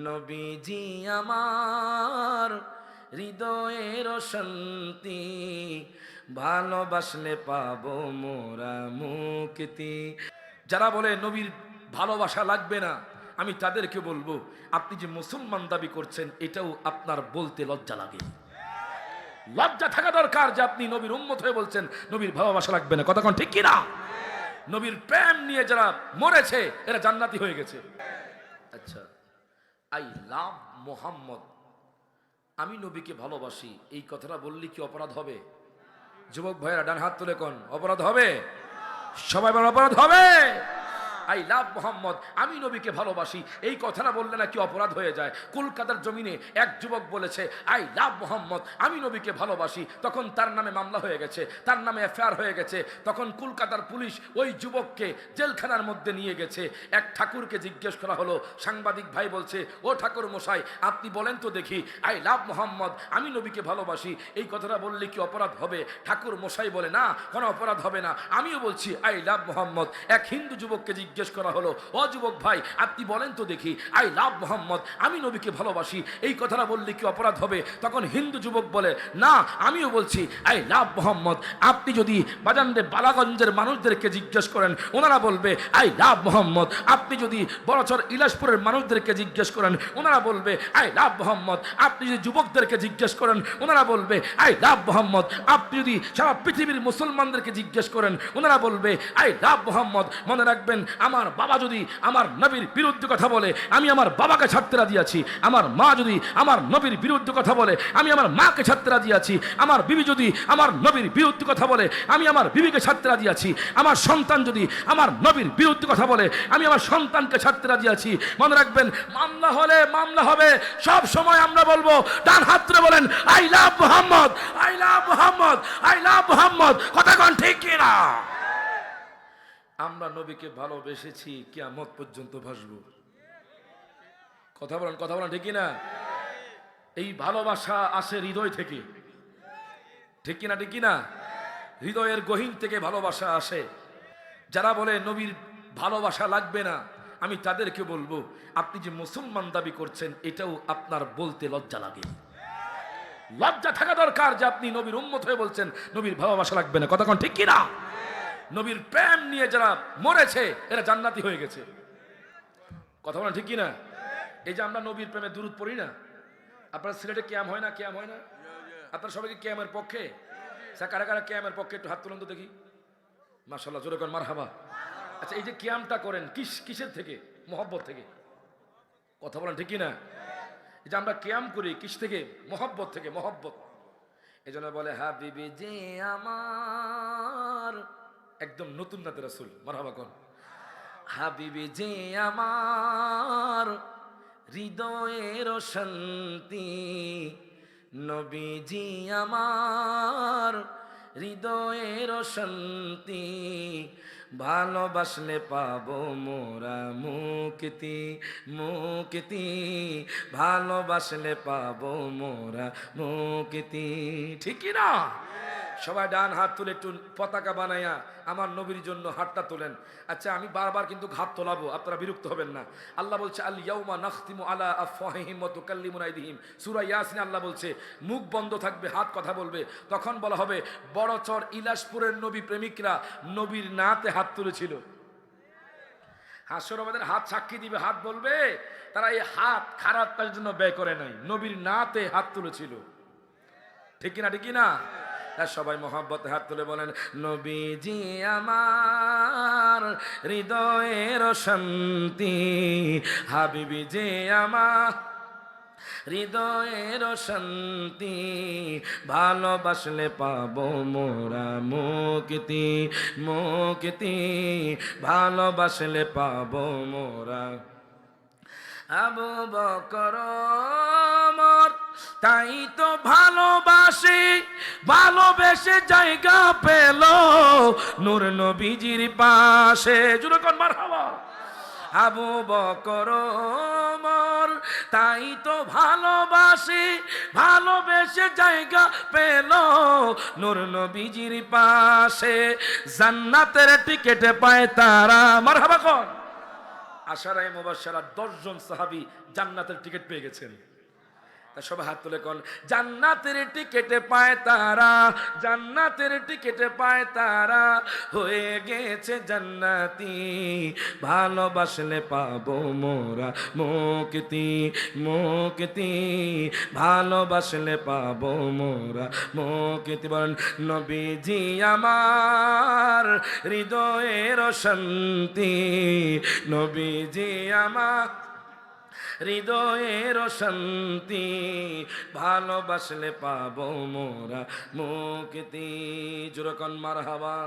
নবীজি আমার হৃদয়ের শান্তি, ভালোবাসলে পাবো মোরা মুক্তি। যারা বলে নবীর ভালোবাসা লাগবে না, আমি তাদেরকে বলবো আপনি যে মুসলমান দাবি করছেন এটাও আপনার বলতে লজ্জা লাগে। লজ্জা থাকা দরকার যে আপনি নবীর উম্মত হয়ে বলছেন নবীর ভালোবাসা লাগবে না। কথা কোন ঠিক কিনা? নবীর প্রেম নিয়ে যারা মরেছে এরা জান্নাতি হয়ে গেছে। আচ্ছা, আই লাভ মোহাম্মদ, আমি নবীকে ভালোবাসি, এই কথাটা বললে কি অপরাধ হবে? যুবক ভাইয়েরা ডান হাত তুলে কোন অপরাধ হবে? সবাই বলেন অপরাধ হবে। আই লাভ মোহাম্মদ, আমি নবীকে ভালোবাসি, এই কথাটা বললে নাকি অপরাধ হয়ে যায়। কলকাতার জমিনে এক যুবক বলেছে আই লাভ মোহাম্মদ, আমি নবীকে ভালোবাসি, তখন তার নামে মামলা হয়ে গেছে, তার নামে এফআইআর হয়ে গেছে। তখন কলকাতার পুলিশ ওই যুবককে জেলখানার মধ্যে নিয়ে গেছে। এক ঠাকুরকে জিজ্ঞেস করা হলো, সাংবাদিক ভাই বলছে, ও ঠাকুর মশাই আপনি বলেন তো দেখি, আই লাভ মোহাম্মদ, আমি নবীকে ভালোবাসি, এই কথাটা বললে কি অপরাধ হবে? ঠাকুর মশাই বলে না, কোনো অপরাধ হবে না, আমিও বলছি আই লাভ মোহাম্মদ। এক হিন্দু যুবককে জিজ্ঞেস করা হলো, ও যুবক ভাই আপনি বলেন তো দেখি, আই লাভ মোহাম্মদ, আমি নবীকে ভালোবাসি, এই কথাটা বললে কি অপরাধ হবে? তখন হিন্দু যুবক বলে না, আমিও বলছি আই লাভ মোহাম্মদ। আপনি যদি বাজানরে বালাগঞ্জের মানুষদেরকে জিজ্ঞেস করেন ওনারা বলবে আই লাভ মোহাম্মদ। আপনি যদি বড়চর ইলাসপুরের মানুষদেরকে জিজ্ঞেস করেন ওনারা বলবে আই লাভ মোহাম্মদ। আপনি যদি যুবকদেরকে জিজ্ঞেস করেন ওনারা বলবে আই লাভ মোহাম্মদ। আপনি যদি সারা পৃথিবীর মুসলমানদেরকে জিজ্ঞেস করেন ওনারা বলবে আই লাভ মোহাম্মদ। মনে রাখবেন, আমার বাবা যদি আমার নবীর বিরুদ্ধে কথা বলে আমি আমার বাবাকে ছাড়তে রাজি আছি। আমার মা যদি আমার নবীর বিরুদ্ধে কথা বলে আমি আমার মাকে ছাড়তে রাজি আছি। আমার বিবি যদি আমার নবীর বিরুদ্ধে কথা বলে আমি আমার বিবিকে ছাড়তে রাজি আছি। আমার সন্তান যদি আমার নবীর বিরুদ্ধে কথা বলে আমি আমার সন্তানকে ছাড়তে রাজি আছি। মনে রাখবেন, মামলা হলে মামলা হবে, সব সময় আমরা বলবো, ডান হাত তুলে বলেন I love Mohammad, I love Mohammad, I love Mohammad. কথা কোন ঠিক কিনা? আমরা নবীকে ভালোবেসেছি, কিয়ামত পর্যন্ত ভাসবো। কথা বলেন, কথা বলেন ঠিক কিনা? এই ভালোবাসা আসে হৃদয় থেকে, ঠিক কিনা? ঠিক কিনা? হৃদয়ের গহীন থেকে ভালোবাসা আসে। যারা বলে নবীর ভালোবাসা লাগবে না, আমি তাদেরকে বলবো আপনি যে মুসলমান দাবি করছেন এটাও আপনার বলতে লজ্জা লাগে। লজ্জা থাকা দরকার যে আপনি নবীর উম্মত হয়ে বলছেন নবীর ভালোবাসা লাগবে না। কথা কোন ঠিক কিনা? নবীর প্রেম নিয়ে যারা মরেছে এরা জান্নাতি হয়ে গেছে। কথা বলেন ঠিক কিনা? এই যে আমরা নবীর প্রেমে দুরূদ পড়ি না, আপনার সিলেটে ক্যাম্প হয় না? ক্যাম্প হয় না? আপনার সবাইকে ক্যামের পক্ষে? কারা কারা ক্যামের পক্ষে একটু হাত তুলুন তো দেখি। মাশাআল্লাহ, জোরে করেন মারহাবা। আচ্ছা, এই যে ক্যাম্পটা করেন কিসের থেকে? মহব্বত থেকে। কথা বলেন ঠিক কিনা? এই যে আমরা ক্যাম্প করি কিস থেকে? মহব্বত থেকে। মহব্বত এই জন্য বলে হাবিবি যে আমার, একদম নতুন নাতে রাসূল। মারহাবা কোন? হাবিবি যে আমার হৃদয়ের শান্তি, নবীজি আমার হৃদয়ের শান্তি, ভালোবাসলে পাবো মোরা মুক্তি, মুক্তি, ভালোবাসলে পাবো মোরা মুক্তি। ঠিক না? সবাই ডান হাত তুলে একটু পতাকা বানাইয়া আমার নবীর জন্য হাতটা তোলেন। আচ্ছা, আমি বারবার কিন্তু হাত তোলাবো, আপনারা বিরক্ত হবেন না। আল্লাহ বলছে আল ইয়াউমা নাখতিমু আলা আফওয়াহিহিম ওয়া তুকাল্লিমুনা আইদিহিম। সূরা ইয়াসিন আল্লাহ বলছে মুখ বন্ধ থাকবে, হাত কথা বলবে। তখন বলা হবে বড়চর ইলাসপুরের নবী প্রেমিকরা নবীর নাতে হাত তুলেছিল। হাসর আমাদের হাত সাক্ষী দিবে, হাত বলবে তারা এই হাত খারাপ কাজের জন্য ব্যয় করে নাই, নবীর নাতে হাত তুলেছিল। ঠিক কিনা? ঠিক কিনা? সবাই মহব্বতে হাত তুলে বলেন নবীজি আমার হৃদয়ের শান্তি, হাবিবি যে আমার হৃদয়ের শান্তি, ভালোবাসলে পাবো মোরা মুক্তি, মুক্তি, ভালোবাসলে পাবো মোরা। আবু বকর ওমর তাই তো ভালোবাসি, ভালোবেসে জায়গা পেল নূর নবীজির পাশে। জুড়ে কোন মারহাবা। আবু বকর ওমর তাই তো ভালোবাসি, ভালোবেসে জায়গা পেল নূর নবীজির পাশে, জান্নাতের টিকেট পায় তারা। মারহাবা কোন? আশারায়ে মুবাশশারা 10 জন সাহাবী জান্নাতের টিকিট পেয়ে গেছেন। তা সবাই হাত তুলে কোন জান্নাতের টিকেটে পায় তারা, জান্নাতের টিকেটে পায় তারা, হয়ে গেছে জান্নাতি, ভালোবাসলে পাবো মোরা মুক্তি, মুক্তি, ভালোবাসলে পাবো মোরা মুক্তি। বলেন নবীজি আমার হৃদয়ের শান্তি, নবীজি আমার হৃদয়ের শান্তি, ভালোবাসলে পাবো মোরা মুক্তি। জোরে কোন মারহাবা।